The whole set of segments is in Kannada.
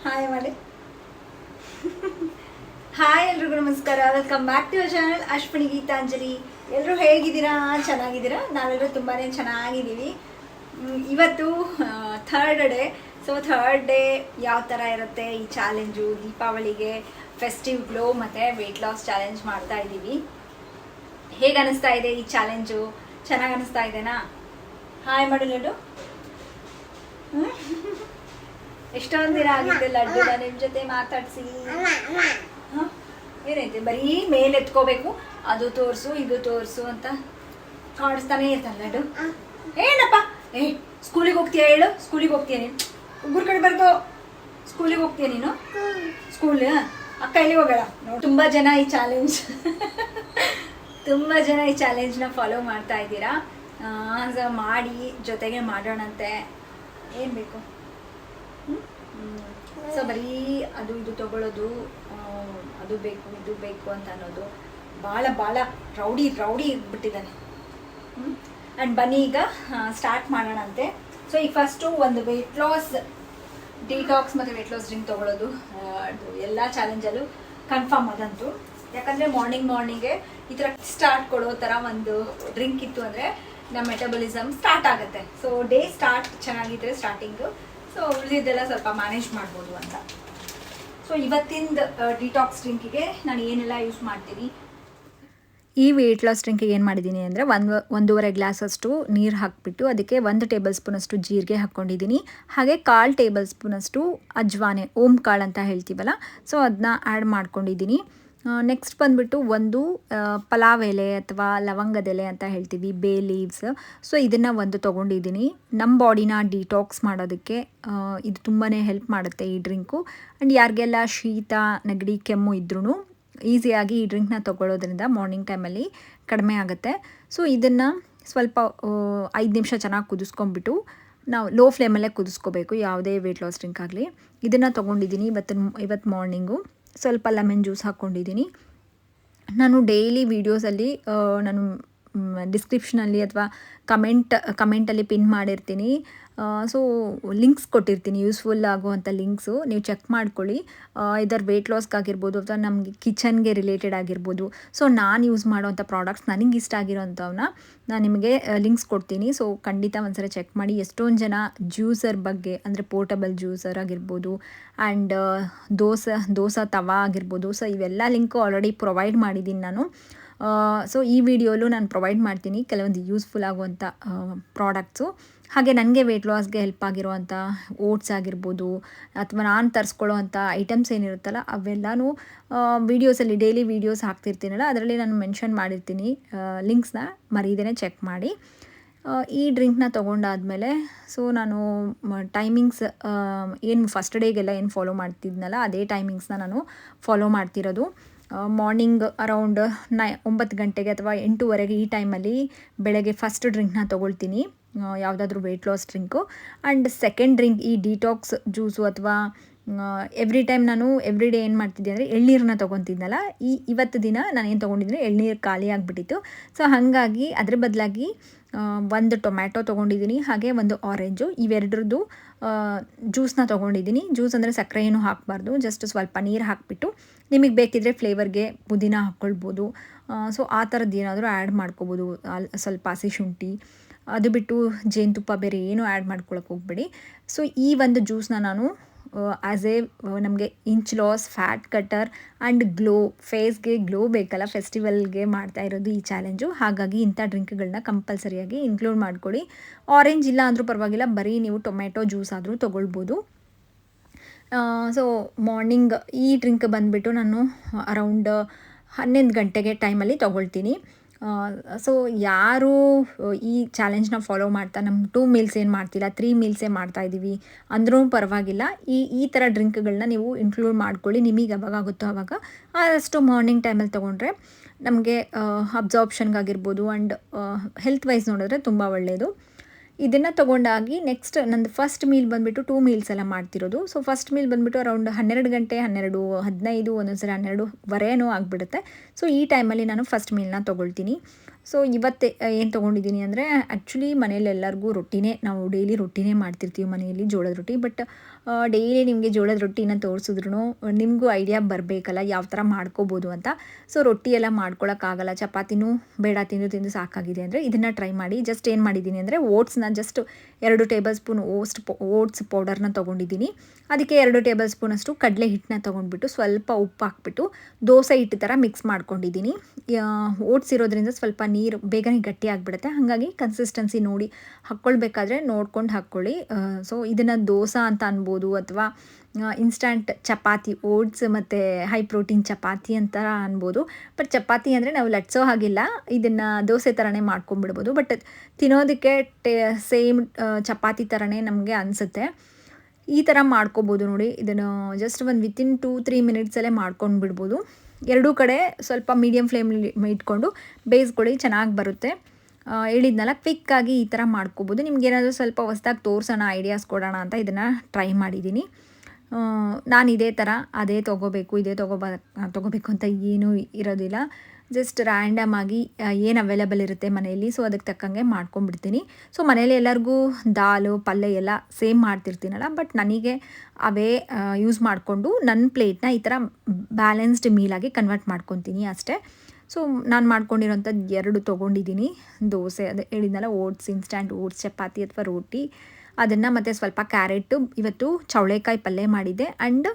ಹಾಯ್ ಮಾಡಿ. ಹಾಯ್ ಎಲ್ರಿಗೂ ನಮಸ್ಕಾರ. Welcome back to our channel Ashwini Geetanjali. ಎಲ್ಲರೂ ಹೇಗಿದ್ದೀರಾ? ಚೆನ್ನಾಗಿದ್ದೀರಾ? ನಾವೆಲ್ಲರೂ ತುಂಬಾ ಚೆನ್ನಾಗಿದ್ದೀವಿ. ಇವತ್ತು third day. So third day ಯಾವ ಥರ ಇರುತ್ತೆ ಈ ಚಾಲೆಂಜು, ದೀಪಾವಳಿಗೆ ಫೆಸ್ಟಿವ್ ಗ್ಲೋ ಮತ್ತು ವೆಯ್ಟ್ ಲಾಸ್ ಚಾಲೆಂಜ್ ಮಾಡ್ತಾ ಇದ್ದೀವಿ. ಹೇಗೆ ಅನಿಸ್ತಾ ಇದೆ ಈ ಚಾಲೆಂಜು? ಚೆನ್ನಾಗಿ ಅನಿಸ್ತಾ ಇದೆನಾ? ಹಾಯ್ ಮಾಡು ಲಡ್ಡು. ಎಷ್ಟೊಂದು ದಿನ ಆಗಿತ್ತು ಲಡ್ಡು ನಿಮ್ಮ ಜೊತೆ ಮಾತಾಡ್ಸಿ. ಏನೈತೆ ಬರೀ ಮೇಲೆ ಎತ್ಕೋಬೇಕು, ಅದು ತೋರಿಸು ಇದು ತೋರಿಸು ಅಂತ ಕಾಣಿಸ್ತಾನೆ ಇರ್ತಾನೆ ಲಡ್ಡು. ಏನಪ್ಪ ಸ್ಕೂಲಿಗೆ ಹೋಗ್ತೀಯಾ? ಹೇಳು, ಸ್ಕೂಲಿಗೆ ಹೋಗ್ತೀಯ ನೀನು? ಉಗುರು ಕಡೆ ಬರ್ದು ಸ್ಕೂಲಿಗೆ ಹೋಗ್ತೀಯ ನೀನು? ಸ್ಕೂಲ್ ಅಕ್ಕ ಇಲ್ಲಿ ಹೋಗೋಣ. ತುಂಬ ಜನ ಈ ಚಾಲೆಂಜ್ ತುಂಬ ಜನ ಈ ಚಾಲೆಂಜ್ನ ಫಾಲೋ ಮಾಡ್ತಾ ಇದ್ದೀರಾ. ಮಾಡಿ ಜೊತೆಗೆ ಮಾಡೋಣಂತೆ. ಏನು ಬೇಕು? ಸೊ ಬರೀ ಅದು ಇದು ತಗೊಳ್ಳೋದು, ಅದು ಬೇಕು ಇದು ಬೇಕು ಅಂತ ಅನ್ನೋದು ಭಾಳ ರೌಡಿ ಇಟ್ಬಿಟ್ಟಿದ್ದಾನೆ. ಆ್ಯಂಡ್ ಬನ್ನಿ ಈಗ ಸ್ಟಾರ್ಟ್ ಮಾಡೋಣಂತೆ. ಸೊ ಈಗ ಫಸ್ಟು ಒಂದು ವೆಯ್ಟ್ ಲಾಸ್ ಡಿಟಾಕ್ಸ್ ಮತ್ತು ವೆಯ್ಟ್ ಲಾಸ್ ಡ್ರಿಂಕ್ ತೊಗೊಳ್ಳೋದು ಅದು ಎಲ್ಲ ಚಾಲೆಂಜಲ್ಲೂ ಕನ್ಫರ್ಮ್ ಅದಂತು. ಯಾಕಂದರೆ ಮಾರ್ನಿಂಗ್ಗೆ ಈ ಥರ ಸ್ಟಾರ್ಟ್ ಕೊಡೋ ಥರ ಒಂದು ಡ್ರಿಂಕ್ ಇತ್ತು ಅಂದರೆ ನಮ್ಮ ಮೆಟಬಲಿಸಮ್ ಸ್ಟಾರ್ಟ್ ಆಗುತ್ತೆ. ಸೊ ಡೇ ಸ್ಟಾರ್ಟ್ ಚೆನ್ನಾಗಿದ್ದರೆ ಸ್ಟಾರ್ಟಿಂಗು, ಸೊ ಉಳಿದಿದ್ದೆಲ್ಲ ಸ್ವಲ್ಪ ಮ್ಯಾನೇಜ್ ಮಾಡ್ಬೋದು ಅಂತ. ಸೊ ಇವತ್ತಿಂದ ಡಿಟಾಕ್ಸ್ ಡ್ರಿಂಕಿಗೆ ನಾನು ಏನೆಲ್ಲ ಯೂಸ್ ಮಾಡ್ತೀನಿ. ಈ ವೆಯ್ಟ್ ಲಾಸ್ ಡ್ರಿಂಕಿಗೆ ಏನು ಮಾಡಿದ್ದೀನಿ ಅಂದರೆ 1.5 ಗ್ಲಾಸಷ್ಟು ನೀರು ಹಾಕಿಬಿಟ್ಟು ಅದಕ್ಕೆ 1 ಟೇಬಲ್ ಸ್ಪೂನಷ್ಟು ಜೀರಿಗೆ ಹಾಕ್ಕೊಂಡಿದ್ದೀನಿ. ಹಾಗೆ 1/4 ಟೇಬಲ್ ಸ್ಪೂನಷ್ಟು ಅಜ್ವಾನೆ, ಓಮ್ ಕಾಳು ಅಂತ ಹೇಳ್ತೀವಲ್ಲ, ಸೊ ಅದನ್ನ ಆ್ಯಡ್ ಮಾಡ್ಕೊಂಡಿದ್ದೀನಿ. ನೆಕ್ಸ್ಟ್ ಬಂದುಬಿಟ್ಟು ಒಂದು ಪಲಾವ್ ಎಲೆ ಅಥವಾ ಲವಂಗದ ಎಲೆ ಅಂತ ಹೇಳ್ತೀವಿ, ಬೇ ಲೀವ್ಸ್. ಸೊ ಇದನ್ನು ಒಂದು ತೊಗೊಂಡಿದ್ದೀನಿ. ನಮ್ಮ ಬಾಡಿನ ಡಿಟಾಕ್ಸ್ ಮಾಡೋದಕ್ಕೆ ಇದು ತುಂಬಾ ಹೆಲ್ಪ್ ಮಾಡುತ್ತೆ ಈ ಡ್ರಿಂಕು. ಆ್ಯಂಡ್ ಯಾರಿಗೆಲ್ಲ ಶೀತ ನೆಗಡಿ ಕೆಮ್ಮು ಇದ್ರೂ ಈಸಿಯಾಗಿ ಈ ಡ್ರಿಂಕ್ನ ತೊಗೊಳ್ಳೋದ್ರಿಂದ ಮಾರ್ನಿಂಗ್ ಟೈಮಲ್ಲಿ ಕಡಿಮೆ ಆಗುತ್ತೆ. ಸೊ ಇದನ್ನು ಸ್ವಲ್ಪ 5 ನಿಮಿಷ ಚೆನ್ನಾಗಿ ಕುದಿಸ್ಕೊಂಬಿಟ್ಟು ನಾವು ಲೋ ಫ್ಲೇಮಲ್ಲೇ ಕುದಿಸ್ಕೋಬೇಕು ಯಾವುದೇ ವೆಯ್ಟ್ ಲಾಸ್ ಡ್ರಿಂಕ್ ಆಗಲಿ. ಇದನ್ನು ತೊಗೊಂಡಿದ್ದೀನಿ ಇವತ್ತು ಮಾರ್ನಿಂಗು. ಸ್ವಲ್ಪ ಲೆಮನ್ ಜ್ಯೂಸ್ ಹಾಕ್ಕೊಂಡಿದ್ದೀನಿ. ನಾನು ಡೈಲಿ ವೀಡಿಯೋಸಲ್ಲಿ ನಾನು ಡಿಸ್ಕ್ರಿಪ್ಷನಲ್ಲಿ ಅಥವಾ ಕಮೆಂಟಲ್ಲಿ ಪಿನ್ ಮಾಡಿರ್ತೀನಿ. ಸೊ ಲಿಂಕ್ಸ್ ಕೊಟ್ಟಿರ್ತೀನಿ, ಯೂಸ್ಫುಲ್ ಆಗುವಂಥ ಲಿಂಕ್ಸು, ನೀವು ಚೆಕ್ ಮಾಡ್ಕೊಳ್ಳಿ. ಇದರ ವೆಯ್ಟ್ ಲಾಸ್ಗಾಗಿರ್ಬೋದು ಅಥವಾ ನಮಗೆ ಕಿಚನ್ಗೆ ರಿಲೇಟೆಡ್ ಆಗಿರ್ಬೋದು. ಸೊ ನಾನು ಯೂಸ್ ಮಾಡೋವಂಥ ಪ್ರಾಡಕ್ಟ್ಸ್ ನನಗೆ ಇಷ್ಟ ಆಗಿರೋಂಥವನ್ನ ನಾನು ನಿಮಗೆ ಲಿಂಕ್ಸ್ ಕೊಡ್ತೀನಿ. ಸೊ ಖಂಡಿತ ಒಂದ್ಸರಿ ಚೆಕ್ ಮಾಡಿ. ಎಷ್ಟೊಂದು ಜನ ಜ್ಯೂಸರ್ ಬಗ್ಗೆ, ಅಂದರೆ ಪೋರ್ಟಬಲ್ ಜ್ಯೂಸರ್ ಆಗಿರ್ಬೋದು ಆ್ಯಂಡ್ ದೋಸೆ ತವಾ ಆಗಿರ್ಬೋದು, ಸೊ ಇವೆಲ್ಲ ಲಿಂಕು ಆಲ್ರೆಡಿ ಪ್ರೊವೈಡ್ ಮಾಡಿದ್ದೀನಿ ನಾನು. ಸೊ ಈ ವಿಡಿಯೋಲು ನಾನು ಪ್ರೊವೈಡ್ ಮಾಡ್ತೀನಿ ಕೆಲವೊಂದು ಯೂಸ್ಫುಲ್ ಆಗುವಂಥ ಪ್ರಾಡಕ್ಟ್ಸು. ಹಾಗೆ ನನಗೆ ವೆಯ್ಟ್ ಲಾಸ್ಗೆ ಹೆಲ್ಪ್ ಆಗಿರುವಂಥ ಓಟ್ಸ್ ಆಗಿರ್ಬೋದು ಅಥವಾ ನಾನು ತರಿಸ್ಕೊಳ್ಳೋವಂಥ ಐಟಮ್ಸ್ ಏನಿರುತ್ತಲ್ಲ ಅವೆಲ್ಲನೂ ವೀಡಿಯೋಸಲ್ಲಿ ಡೈಲಿ ವೀಡಿಯೋಸ್ ಹಾಕ್ತಿರ್ತೀನಲ್ಲ ಅದರಲ್ಲಿ ನಾನು ಮೆನ್ಷನ್ ಮಾಡಿರ್ತೀನಿ. ಲಿಂಕ್ಸ್ನ ಮರೀದೇ ಚೆಕ್ ಮಾಡಿ. ಈ ಡ್ರಿಂಕ್ನ ತೊಗೊಂಡಾದಮೇಲೆ ಸೊ ನಾನು ಟೈಮಿಂಗ್ಸ್ ಏನು ಫಸ್ಟ್ ಡೇಗೆಲ್ಲ ಏನು ಫಾಲೋ ಮಾಡ್ತಿದ್ನಲ್ಲ ಅದೇ ಟೈಮಿಂಗ್ಸ್ನ ನಾನು ಫಾಲೋ ಮಾಡ್ತಿರೋದು. ಮಾರ್ನಿಂಗ್ ಅರೌಂಡ್ 9 ಗಂಟೆಗೆ ಅಥವಾ 8:15 ಈ ಟೈಮಲ್ಲಿ ಬೆಳಗ್ಗೆ ಫಸ್ಟ್ ಡ್ರಿಂಕ್ನ ತೊಗೊಳ್ತೀನಿ, ಯಾವುದಾದ್ರೂ weight loss drink. And second drink ಈ ಡಿಟಾಕ್ಸ್ ಜ್ಯೂಸು ಅಥವಾ ಎವ್ರಿ ಟೈಮ್ ನಾನು ಎವ್ರಿ ಡೇ ಏನು ಮಾಡ್ತಿದ್ದೆ ಅಂದರೆ ಎಳ್ನೀರನ್ನ ತೊಗೊತಿದ್ನಲ್ಲ, ಇವತ್ತು ದಿನ ನಾನು ಏನು ತೊಗೊಂಡಿದ್ದೀನಿ ಎಳ್ನೀರು ಖಾಲಿ ಆಗಿಬಿಟ್ಟಿತ್ತು. ಸೊ ಹಾಗಾಗಿ ಅದ್ರ ಬದಲಾಗಿ 1 ಟೊಮ್ಯಾಟೊ ತೊಗೊಂಡಿದ್ದೀನಿ, ಹಾಗೆ 1 ಆರೆಂಜು, ಇವೆರಡ್ರದ್ದು ಜ್ಯೂಸನ್ನ ತೊಗೊಂಡಿದ್ದೀನಿ. ಜ್ಯೂಸ್ ಅಂದರೆ ಸಕ್ಕರೆ ಏನೂ ಹಾಕಬಾರ್ದು, ಜಸ್ಟ್ ಸ್ವಲ್ಪ ನೀರು ಹಾಕಿಬಿಟ್ಟು ನಿಮಗೆ ಬೇಕಿದ್ದರೆ ಫ್ಲೇವರ್ಗೆ ಪುದೀನ ಹಾಕ್ಕೊಳ್ಬೋದು. ಸೊ ಆ ಥರದ್ದು ಏನಾದರೂ ಆ್ಯಡ್ ಮಾಡ್ಕೋಬೋದು, ಸ್ವಲ್ಪ ಹಸಿ ಶುಂಠಿ. ಅದು ಬಿಟ್ಟು ಜೇನುತುಪ್ಪ ಬೇರೆ ಏನೂ ಆ್ಯಡ್ ಮಾಡ್ಕೊಳಕ್ಕೆ ಹೋಗ್ಬೇಡಿ. ಸೊ ಈ ಒಂದು ಜ್ಯೂಸನ್ನ ನಾನು ಆ್ಯಸ್ ಎ ನಮಗೆ inch loss, fat cutter and glow, ಫೇಸ್ಗೆ ಗ್ಲೋ ಬೇಕಲ್ಲ, ಫೆಸ್ಟಿವಲ್ಗೆ ಮಾಡ್ತಾ ಇರೋದು ಈ ಚಾಲೆಂಜು. ಹಾಗಾಗಿ ಇಂಥ ಡ್ರಿಂಕ್ಗಳನ್ನ ಕಂಪಲ್ಸರಿಯಾಗಿ ಇನ್ಕ್ಲೂಡ್ ಮಾಡ್ಕೊಳ್ಳಿ. ಆರೆಂಜ್ ಇಲ್ಲ ಅಂದರೂ ಪರವಾಗಿಲ್ಲ, ಬರೀ ನೀವು ಟೊಮೆಟೊ ಜ್ಯೂಸ್ ಆದರೂ ತೊಗೊಳ್ಬೋದು. ಸೊ ಮಾರ್ನಿಂಗ್ ಈ ಡ್ರಿಂಕ್ ಬಂದುಬಿಟ್ಟು ನಾನು ಅರೌಂಡ್ 11 ಗಂಟೆಗೆ ಟೈಮಲ್ಲಿ ತೊಗೊಳ್ತೀನಿ. ಸೊ ಯಾರು ಈ ಚಾಲೆಂಜ್ನ ಫಾಲೋ ಮಾಡ್ತಾ ನಮ್ಮ 2 ಮೀಲ್ಸ್ ಏನು ಮಾಡ್ತಿಲ್ಲ 3 ಮೀಲ್ಸೇ ಮಾಡ್ತಾಯಿದ್ದೀವಿ ಅಂದ್ರೂ ಪರವಾಗಿಲ್ಲ, ಈ ಥರ ಡ್ರಿಂಕ್ಗಳನ್ನ ನೀವು ಇನ್ಕ್ಲೂಡ್ ಮಾಡ್ಕೊಳ್ಳಿ. ನಿಮಗೆ ಯಾವಾಗ ಆಗುತ್ತೋ ಆವಾಗ ಆದಷ್ಟು ಮಾರ್ನಿಂಗ್ ಟೈಮಲ್ಲಿ ತೊಗೊಂಡ್ರೆ ನಮಗೆ ಅಬ್ಸಾರ್ಪ್ಷನ್ಗಾಗಿರ್ಬೋದು ಆ್ಯಂಡ್ ಹೆಲ್ತ್ ವೈಸ್ ನೋಡಿದ್ರೆ ತುಂಬ ಒಳ್ಳೆಯದು. ಇದನ್ನು ತೊಗೊಂಡಾಗಿ ನೆಕ್ಸ್ಟ್ ನಂದು ಫಸ್ಟ್ ಮೀಲ್ ಬಂದುಬಿಟ್ಟು 2 ಮೀಲ್ಸ್ ಎಲ್ಲ ಮಾಡ್ತಿರೋದು. ಸೊ ಫಸ್ಟ್ ಮೀಲ್ ಬಂದುಬಿಟ್ಟು ಅರೌಂಡ್ 12 ಗಂಟೆ, 12:15, ಒಂದೊಂದು ಸರಿ 12:15 ಆಗಿಬಿಡುತ್ತೆ. ಸೊ ಈ ಟೈಮಲ್ಲಿ ನಾನು ಫಸ್ಟ್ ಮೀಲ್ನ ತೊಗೊಳ್ತೀನಿ. ಸೊ ಇವತ್ತು ಏನು ತೊಗೊಂಡಿದ್ದೀನಿ ಅಂದರೆ ಆ್ಯಕ್ಚುಲಿ ಮನೇಲಿ ಎಲ್ಲರಿಗೂ ರೊಟ್ಟಿನೇ, ನಾವು ಡೈಲಿ ರೊಟ್ಟಿನೇ ಮಾಡ್ತಿರ್ತೀವಿ ಮನೆಯಲ್ಲಿ, ಜೋಳದ ರೊಟ್ಟಿ. ಬಟ್ ಡೈಲಿ ನಿಮಗೆ ಜೋಳದ ರೊಟ್ಟಿನ ತೋರಿಸಿದ್ರು ನಿಮಗೂ ಐಡಿಯಾ ಬರಬೇಕಲ್ಲ ಯಾವ ಥರ ಮಾಡ್ಕೋಬೋದು ಅಂತ. ಸೊ ರೊಟ್ಟಿ ಎಲ್ಲ ಮಾಡ್ಕೊಳಕ್ಕಾಗಲ್ಲ, ಚಪಾತಿನೂ ಬೇಡ, ತಿಂದು ತಿಂದು ಸಾಕಾಗಿದೆ ಅಂದರೆ ಇದನ್ನು ಟ್ರೈ ಮಾಡಿ. ಜಸ್ಟ್ ಏನು ಮಾಡಿದ್ದೀನಿ ಅಂದರೆ ಓಟ್ಸ್ನ ಜಸ್ಟ್ 2 ಟೇಬಲ್ ಸ್ಪೂನ್ ಓಟ್ಸ್ ಪೌಡರ್ನ ತೊಗೊಂಡಿದ್ದೀನಿ. ಅದಕ್ಕೆ 2 ಟೇಬಲ್ ಸ್ಪೂನಷ್ಟು ಕಡಲೆ ಹಿಟ್ಟನ್ನ ತೊಗೊಂಡ್ಬಿಟ್ಟು ಸ್ವಲ್ಪ ಉಪ್ಪು ಹಾಕ್ಬಿಟ್ಟು ದೋಸೆ ಹಿಟ್ಟು ಥರ ಮಿಕ್ಸ್ ಮಾಡ್ಕೊಂಡಿದ್ದೀನಿ. ಓಟ್ಸ್ ಇರೋದ್ರಿಂದ ಸ್ವಲ್ಪ ನೀರು ಬೇಗನೆ ಗಟ್ಟಿ ಆಗಿಬಿಡುತ್ತೆ, ಹಾಗಾಗಿ ಕನ್ಸಿಸ್ಟೆನ್ಸಿ ನೋಡಿ ಹಾಕ್ಕೊಳ್ಬೇಕಾದ್ರೆ ನೋಡ್ಕೊಂಡು ಹಾಕ್ಕೊಳ್ಳಿ. ಸೊ ಇದನ್ನು ದೋಸೆ ಅಂತ ಅನ್ಬೋದು ಅಥವಾ ಇನ್ಸ್ಟಂಟ್ ಚಪಾತಿ, ಓಟ್ಸ್ ಮತ್ತು ಹೈ ಪ್ರೋಟೀನ್ ಚಪಾತಿ ಅಂತ ಅನ್ಬೋದು. ಬಟ್ ಚಪಾತಿ ಅಂದರೆ ನಾವು ಲಟ್ಸೋ ಹಾಗಿಲ್ಲ, ಇದನ್ನು ದೋಸೆ ಥರನೇ ಮಾಡ್ಕೊಂಬಿಡ್ಬೋದು. ಬಟ್ ತಿನ್ನೋದಕ್ಕೆ ಸೇಮ್ ಚಪಾತಿ ಥರನೇ ನಮಗೆ ಅನಿಸುತ್ತೆ. ಈ ಥರ ಮಾಡ್ಕೋಬೋದು ನೋಡಿ. ಇದನ್ನು ಜಸ್ಟ್ ಒಂದು ವಿತಿನ್ 2-3 ಮಿನಿಟ್ಸಲ್ಲೇ ಮಾಡ್ಕೊಂಡು ಬಿಡ್ಬೋದು. ಎರಡೂ ಕಡೆ ಸ್ವಲ್ಪ ಮೀಡಿಯಮ್ ಫ್ಲೇಮಲ್ಲಿ ಇಟ್ಕೊಂಡು ಬೇಯಿಸ್ಕೊಳ್ಳಿ, ಚೆನ್ನಾಗಿ ಬರುತ್ತೆ. ಹೇಳಿದ್ನಲ್ಲ, ಕ್ವಿಕ್ಕಾಗಿ ಈ ಥರ ಮಾಡ್ಕೋಬೋದು. ನಿಮ್ಗೇನಾದರೂ ಸ್ವಲ್ಪ ಹೊಸ್ದಾಗಿ ತೋರಿಸೋಣ, ಐಡಿಯಾಸ್ ಕೊಡೋಣ ಅಂತ ಇದನ್ನು ಟ್ರೈ ಮಾಡಿದ್ದೀನಿ. ನಾನು ಇದೇ ಥರ ಅದೇ ತೊಗೋಬೇಕು ಅಂತ ಏನೂ ಇರೋದಿಲ್ಲ. ಜಸ್ಟ್ ರ್ಯಾಂಡಮ್ ಆಗಿ ಏನು ಅವೈಲೇಬಲ್ ಇರುತ್ತೆ ಮನೆಯಲ್ಲಿ, ಸೊ ಅದಕ್ಕೆ ತಕ್ಕಂಗೆ ಮಾಡ್ಕೊಂಡ್ಬಿಡ್ತೀನಿ. ಸೊ ಮನೇಲಿ ಎಲ್ಲರಿಗೂ ದಾಲು ಪಲ್ಯ ಎಲ್ಲ ಸೇಮ್ ಮಾಡ್ತಿರ್ತೀನಲ್ಲ, ಬಟ್ ನನಗೆ ಅವೇ ಯೂಸ್ ಮಾಡಿಕೊಂಡು ನನ್ನ ಪ್ಲೇಟ್ನ ಈ ಥರ ಬ್ಯಾಲೆನ್ಸ್ಡ್ ಮೀಲಾಗಿ ಕನ್ವರ್ಟ್ ಮಾಡ್ಕೊತೀನಿ ಅಷ್ಟೇ. ಸೊ ನಾನು ಮಾಡ್ಕೊಂಡಿರೋಂಥದ್ದು 2 ತೊಗೊಂಡಿದ್ದೀನಿ. ದೋಸೆ ಅದೇ ಹೇಳಿದ್ನಲ್ಲ, ಓಟ್ಸ್, ಇನ್ಸ್ಟಂಟ್ ಓಟ್ಸ್ ಚಪಾತಿ ಅಥವಾ ರೋಟಿ ಅದನ್ನು, ಮತ್ತು ಸ್ವಲ್ಪ ಕ್ಯಾರೆಟು, ಇವತ್ತು ಚೌಳೆಕಾಯಿ ಪಲ್ಯ ಮಾಡಿದ್ದೆ. ಆ್ಯಂಡ್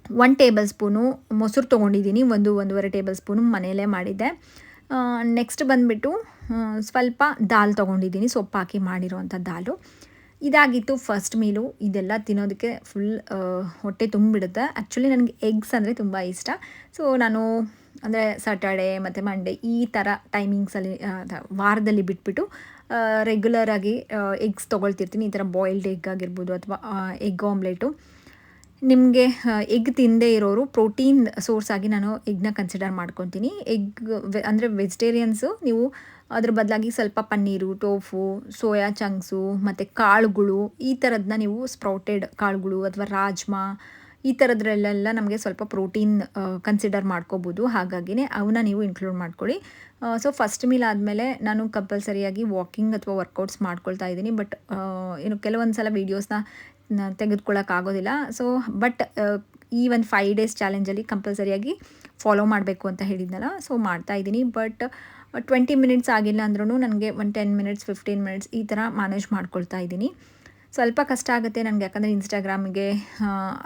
1 ಟೇಬಲ್ ಸ್ಪೂನು ಮೊಸರು ತೊಗೊಂಡಿದ್ದೀನಿ, 1-1.5 ಟೇಬಲ್ ಸ್ಪೂನು ಮನೆಯಲ್ಲೇ ಮಾಡಿದ್ದೆ. ನೆಕ್ಸ್ಟ್ ಬಂದುಬಿಟ್ಟು ಸ್ವಲ್ಪ ದಾಲ್ ತೊಗೊಂಡಿದ್ದೀನಿ, ಸೊಪ್ಪು ಹಾಕಿ ಮಾಡಿರೋವಂಥ ದಾಲು. ಇದಾಗಿತ್ತು ಫಸ್ಟ್ ಮೀಲು. ಇದೆಲ್ಲ ತಿನ್ನೋದಕ್ಕೆ ಫುಲ್ ಹೊಟ್ಟೆ ತುಂಬಿಡುತ್ತೆ. ಆ್ಯಕ್ಚುಲಿ ನನಗೆ ಎಗ್ಸ್ ಅಂದರೆ ತುಂಬ ಇಷ್ಟ. ಸೊ ನಾನು ಅಂದರೆ ಸ್ಯಾಟರ್ಡೇ ಮತ್ತು ಮಂಡೇ ಈ ಥರ ಟೈಮಿಂಗ್ಸಲ್ಲಿ ವಾರದಲ್ಲಿ ಬಿಟ್ಬಿಟ್ಟು ರೆಗ್ಯುಲರಾಗಿ ಎಗ್ಸ್ ತೊಗೊಳ್ತಿರ್ತೀನಿ. ಈ ಥರ ಬಾಯ್ಲ್ಡ್ ಎಗ್ ಆಗಿರ್ಬೋದು ಅಥವಾ ಎಗ್ ಆಮ್ಲೆಟು. ನಿಮಗೆ ಎಗ್ ತಿಂದೇ ಇರೋರು ಪ್ರೋಟೀನ್ ಸೋರ್ಸ್ ಆಗಿ ನಾನು ಎಗ್ನ ಕನ್ಸಿಡರ್ ಮಾಡ್ಕೊತೀನಿ. ಎಗ್ ಅಂದರೆ ವೆಜಿಟೇರಿಯನ್ಸು ನೀವು ಅದ್ರ ಬದಲಾಗಿ ಸ್ವಲ್ಪ ಪನ್ನೀರು, ಟೋಫು, ಸೋಯಾ ಚಂಕ್ಸು ಮತ್ತು ಕಾಳುಗಳು ಈ ಥರದನ್ನ ನೀವು ಸ್ಪ್ರೌಟೆಡ್ ಕಾಳುಗಳು ಅಥವಾ ರಾಜ್ಮಾ ಈ ಥರದ್ರಲ್ಲೆಲ್ಲ ನಮಗೆ ಸ್ವಲ್ಪ ಪ್ರೋಟೀನ್ ಕನ್ಸಿಡರ್ ಮಾಡ್ಕೋಬೋದು. ಹಾಗಾಗಿನೇ ಅವನ್ನ ನೀವು ಇನ್ಕ್ಲೂಡ್ ಮಾಡ್ಕೊಳ್ಳಿ. ಸೊ ಫಸ್ಟ್ ಮೀಲ್ ಆದಮೇಲೆ ನಾನು ಕಂಪಲ್ಸರಿಯಾಗಿ ವಾಕಿಂಗ್ ಅಥವಾ ವರ್ಕೌಟ್ಸ್ ಮಾಡ್ಕೊಳ್ತಾ ಇದ್ದೀನಿ. ಬಟ್ ಕೆಲವೊಂದು ಸಲ ವೀಡಿಯೋಸ್ನ ತೆಗೆದುಕೊಳ್ಳೋಕ್ಕಾಗೋದಿಲ್ಲ. ಸೊ ಬಟ್ ಈ ಒಂದು 5 ಡೇಸ್ ಚಾಲೆಂಜಲ್ಲಿ ಕಂಪಲ್ಸರಿಯಾಗಿ ಫಾಲೋ ಮಾಡಬೇಕು ಅಂತ ಹೇಳಿದ್ನಲ್ಲ, ಸೊ ಮಾಡ್ತಾಯಿದ್ದೀನಿ. ಬಟ್ 20 ಮಿನಿಟ್ಸ್ ಆಗಿಲ್ಲ ಅಂದ್ರೂ ನನಗೆ ಒಂದು 10 ಮಿನಿಟ್ಸ್ 15 ಮಿನಿಟ್ಸ್ ಈ ಥರ ಮ್ಯಾನೇಜ್ ಮಾಡ್ಕೊಳ್ತಾ ಇದ್ದೀನಿ. ಸ್ವಲ್ಪ ಕಷ್ಟ ಆಗುತ್ತೆ ನನಗೆ, ಯಾಕಂದರೆ ಇನ್ಸ್ಟಾಗ್ರಾಮಿಗೆ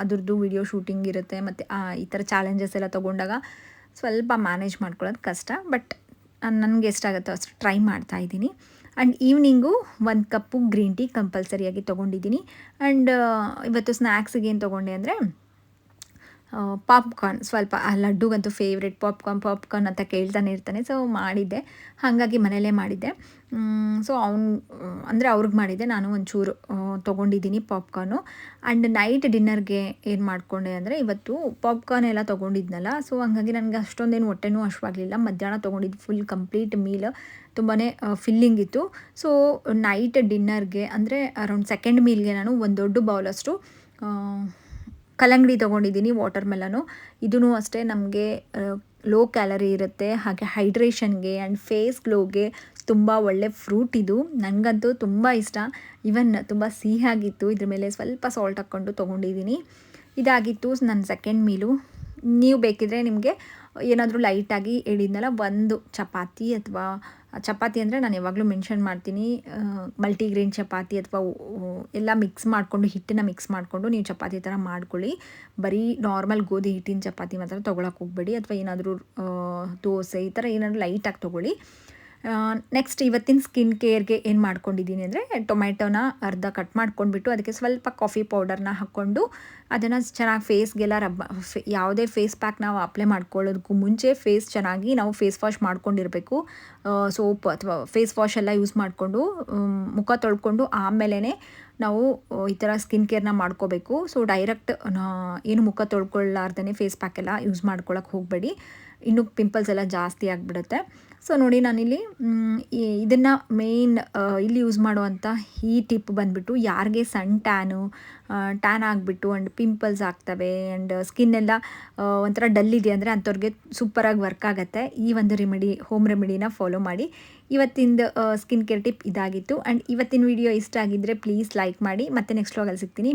ಅದ್ರದ್ದು ವಿಡಿಯೋ ಶೂಟಿಂಗ್ ಇರುತ್ತೆ, ಮತ್ತು ಈ ಥರ ಚಾಲೆಂಜಸ್ ಎಲ್ಲ ತೊಗೊಂಡಾಗ ಸ್ವಲ್ಪ ಮ್ಯಾನೇಜ್ ಮಾಡ್ಕೊಳ್ಳೋದು ಕಷ್ಟ. ಬಟ್ ನನಗೆ ಎಷ್ಟಾಗುತ್ತೋ ಅಷ್ಟು ಟ್ರೈ ಮಾಡ್ತಾಯಿದ್ದೀನಿ. And evening 1 cup green tea ಕಂಪಲ್ಸರಿಯಾಗಿ ತೊಗೊಂಡಿದ್ದೀನಿ. ಆ್ಯಂಡ್ ಇವತ್ತು ಸ್ನ್ಯಾಕ್ಸಿಗೆ ಏನು ತೊಗೊಂಡೆ ಅಂದರೆ ಪಾಪ್ಕಾರ್ನ್, ಸ್ವಲ್ಪ ಲಡ್ಡುಗಂತೂ ಫೇವ್ರೆಟ್ ಪಾಪ್ಕಾರ್ನ್ ಅಂತ ಕೇಳ್ತಾನೆ ಇರ್ತಾನೆ. ಸೊ ಮಾಡಿದ್ದೆ, ಹಾಗಾಗಿ ಮನೆಯಲ್ಲೇ ಮಾಡಿದ್ದೆ. ಸೊ ಅಂದರೆ ಅವ್ರಿಗೆ ಮಾಡಿದ್ದೆ, ನಾನು ಒಂಚೂರು ತೊಗೊಂಡಿದ್ದೀನಿ ಪಾಪ್ಕಾರ್ನು. ಆ್ಯಂಡ್ ನೈಟ್ ಡಿನ್ನರ್ಗೆ ಏನು ಮಾಡಿಕೊಂಡೆ ಅಂದರೆ ಇವತ್ತು ಪಾಪ್ಕಾರ್ನ್ ಎಲ್ಲ ತೊಗೊಂಡಿದ್ನಲ್ಲ, ಸೊ ಹಾಗಾಗಿ ನನಗೆ ಅಷ್ಟೊಂದೇನು ಹೊಟ್ಟೆನೂ ಹಶ್ವಾಗಲಿಲ್ಲ. ಮಧ್ಯಾಹ್ನ ತೊಗೊಂಡಿದ್ದು ಫುಲ್ ಕಂಪ್ಲೀಟ್ ಮೀಲ್ ತುಂಬಾ ಫಿಲ್ಲಿಂಗ್ ಇತ್ತು. ಸೊ ನೈಟ್ ಡಿನ್ನರ್ಗೆ ಅಂದರೆ ಅರೌಂಡ್ ಸೆಕೆಂಡ್ ಮೀಲ್ಗೆ ನಾನು ಒಂದು ದೊಡ್ಡ ಬೌಲಷ್ಟು ಕಲ್ಲಂಗಡಿ ತೊಗೊಂಡಿದ್ದೀನಿ, ವಾಟರ್ ಮೆಲನು. ಇದೂ ಅಷ್ಟೇ ನಮಗೆ ಲೋ ಕ್ಯಾಲರಿ ಇರುತ್ತೆ, ಹಾಗೆ ಹೈಡ್ರೇಷನ್ಗೆ ಆ್ಯಂಡ್ ಫೇಸ್ ಗ್ಲೋಗೆ ತುಂಬ ಒಳ್ಳೆ ಫ್ರೂಟ್ ಇದು. ನನಗಂತೂ ತುಂಬ ಇಷ್ಟ. ಈವನ್ ತುಂಬ ಸಿಹಿಯಾಗಿತ್ತು. ಇದ್ರ ಮೇಲೆ ಸ್ವಲ್ಪ ಸಾಲ್ಟ್ ಹಾಕ್ಕೊಂಡು ತೊಗೊಂಡಿದ್ದೀನಿ. ಇದಾಗಿತ್ತು ನನ್ನ ಸೆಕೆಂಡ್ ಮೀಲು. ನೀವು ಬೇಕಿದ್ರೆ ನಿಮಗೆ ಏನಾದರೂ ಲೈಟಾಗಿ ಹೇಳಿದ್ನಲ್ಲ, ಒಂದು ಚಪಾತಿ ಅಥವಾ ಚಪಾತಿ ಅಂದರೆ ನಾನು ಯಾವಾಗಲೂ ಮೆನ್ಷನ್ ಮಾಡ್ತೀನಿ, ಮಲ್ಟಿಗ್ರೇನ್ ಚಪಾತಿ ಅಥವಾ ಎಲ್ಲ ಮಿಕ್ಸ್ ಮಾಡಿಕೊಂಡು, ಹಿಟ್ಟನ್ನು ಮಿಕ್ಸ್ ಮಾಡಿಕೊಂಡು ನೀವು ಚಪಾತಿ ಥರ ಮಾಡ್ಕೊಳ್ಳಿ. ಬರೀ ನಾರ್ಮಲ್ ಗೋಧಿ ಹಿಟ್ಟಿನ ಚಪಾತಿ ಮಾತ್ರ ತೊಗೊಳಕ್ಕೆ ಹೋಗಬೇಡಿ. ಅಥವಾ ಏನಾದರೂ ದೋಸೆ ಈ ಥರ ಏನಾದರೂ ಲೈಟಾಗಿ ತೊಗೊಳ್ಳಿ. ನೆಕ್ಸ್ಟ್ ಇವತ್ತಿನ ಸ್ಕಿನ್ ಕೇರ್ಗೆ ಏನು ಮಾಡ್ಕೊಂಡಿದ್ದೀನಿ ಅಂದರೆ, ಟೊಮೆಟೊನ ಅರ್ಧ ಕಟ್ ಮಾಡ್ಕೊಂಡ್ಬಿಟ್ಟು ಅದಕ್ಕೆ ಸ್ವಲ್ಪ ಕಾಫಿ ಪೌಡರ್ನ ಹಾಕ್ಕೊಂಡು ಅದನ್ನು ಚೆನ್ನಾಗಿ ಫೇಸ್ಗೆಲ್ಲ ಯಾವುದೇ ಫೇಸ್ ಪ್ಯಾಕ್ ನಾವು ಅಪ್ಲೈ ಮಾಡ್ಕೊಳ್ಳೋದಕ್ಕೂ ಮುಂಚೆ ಫೇಸ್ ಚೆನ್ನಾಗಿ ನಾವು ಫೇಸ್ ವಾಶ್ ಮಾಡ್ಕೊಂಡಿರಬೇಕು. ಸೋಪ್ ಅಥವಾ ಫೇಸ್ ವಾಶ್ ಎಲ್ಲ ಯೂಸ್ ಮಾಡಿಕೊಂಡು ಮುಖ ತೊಳ್ಕೊಂಡು ಆಮೇಲೆ ನಾವು ಈ ಥರ ಸ್ಕಿನ್ ಕೇರ್ನ ಮಾಡ್ಕೋಬೇಕು. ಸೊ ಡೈರೆಕ್ಟ್ ಏನು ಮುಖ ತೊಳ್ಕೊಳ್ಳಾರ್ದೇ ಫೇಸ್ ಪ್ಯಾಕ್ ಎಲ್ಲ ಯೂಸ್ ಮಾಡ್ಕೊಳ್ಳೋಕೆ ಹೋಗಬೇಡಿ, ಇನ್ನೂ ಪಿಂಪಲ್ಸ್ ಎಲ್ಲ ಜಾಸ್ತಿ ಆಗಿಬಿಡುತ್ತೆ. ಸೊ ನೋಡಿ ನಾನಿಲ್ಲಿ ಇದನ್ನು ಮೇಯ್ನ್ ಇಲ್ಲಿ ಯೂಸ್ ಮಾಡುವಂಥ ಈ ಟಿಪ್ ಬಂದುಬಿಟ್ಟು ಯಾರಿಗೆ ಸನ್ ಟ್ಯಾನ್ ಆಗಿಬಿಟ್ಟು ಆ್ಯಂಡ್ ಪಿಂಪಲ್ಸ್ ಆಗ್ತವೆ ಆ್ಯಂಡ್ ಸ್ಕಿನ್ ಎಲ್ಲ ಒಂಥರ ಡಲ್ ಇದೆ ಅಂದರೆ ಅಂಥವ್ರಿಗೆ ಸೂಪರಾಗಿ ವರ್ಕ್ ಆಗುತ್ತೆ. ಈ ಒಂದು ಹೋಮ್ ರೆಮಿಡಿನ ಫಾಲೋ ಮಾಡಿ. ಇವತ್ತಿಂದು ಸ್ಕಿನ್ ಕೇರ್ ಟಿಪ್ ಇದಾಗಿತ್ತು. ಆ್ಯಂಡ್ ಇವತ್ತಿನ ವಿಡಿಯೋ ಇಷ್ಟ ಆಗಿದ್ದರೆ ಪ್ಲೀಸ್ ಲೈಕ್ ಮಾಡಿ. ಮತ್ತೆ ನೆಕ್ಸ್ಟ್ ವ್ಲಾಗಲ್ಲಿ ಸಿಗ್ತೀನಿ.